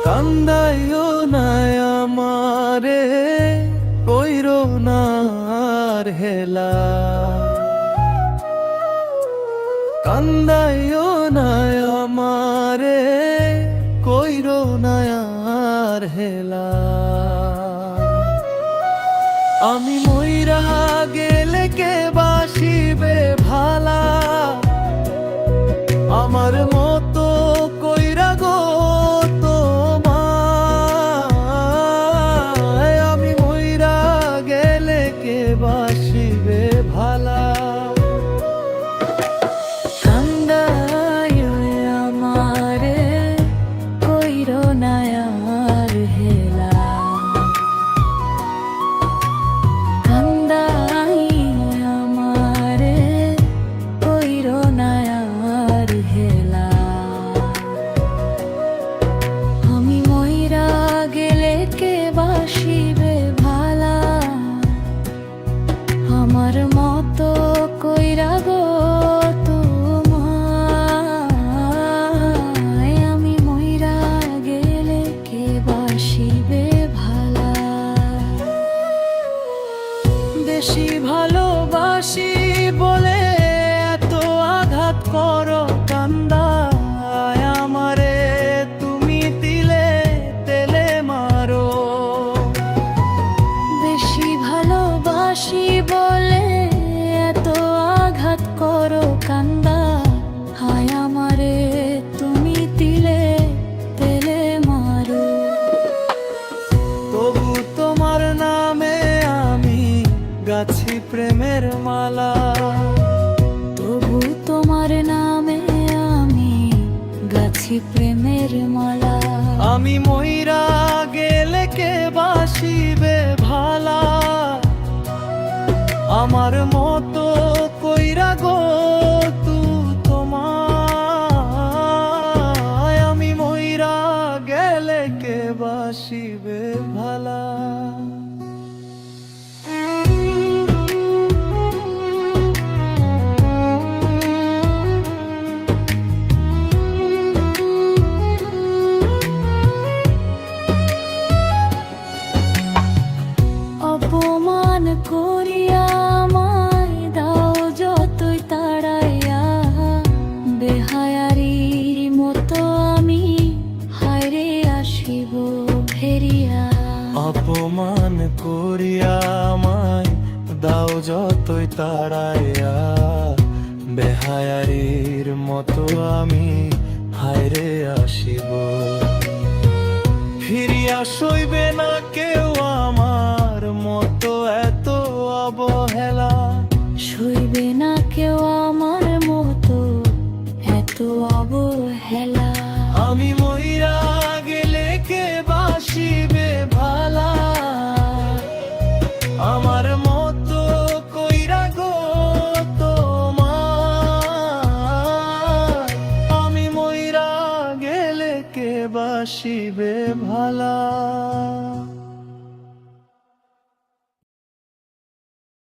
কান্দাইও না আমারে, কইরো না আর হেলা। কান্দাইও না আমারে, কইরো না আর হেলা। আমি মইরা গেলে কে বাসিবে ভালা, আমার মতো কইরা গো তোমায়। আমি মইরা গেলে কে বাসিবে ভালা। কান্দাইও আমারে, কইরো না আর হেলা। কান্দাইও আমারে, কইরো না আর হেলা। আমি মইরা গেলে কে বাসিবে ভালা, আমার মতো কইরা গো তোমায়। আমি মইরা গেলে কে বাসিবে ভালা। বেশি ভালোবাসি বলে এত আঘাত করো কান্দায় আমারে, তুমি তিলে তেলে মারো। বেশি ভালোবাসি বলে এত আঘাত করো কান্দা, হায় আমারে তুমি তিলে তেলে মারো। তবু তোমার নামে আমি গাছি প্রেমের মালা। তবু তোমার নামে আমি গাছি প্রেমের মালা। আমি মইরা গেলে কে বাসিবে ভালা, আমার মতো কইরা গো তোমায়। আমি মইরা গেলে কে বাসিবে ভালা। অপমান করিয়া আমায় দাও যতই তাড়াইয়া, বেহায়ারির মতো আমি হায়রে আসিব ফেরিয়া। অপমান করিয়া আমায় দাও যতই তাড়াইয়া, বেহায়ারির মতো আমি হায়রে আসিব। ফিরিয়া সইবে না কেউ আমার মতো এত অবহেলা। সইবে না কেউ আমার মতো এত অবহেলা। আমি মইরা গেলে কে বাসিবে ভালা, আমার মতো কইরা গো তোমায়। আমি মইরা গেলে কে বাসিবে ভালা।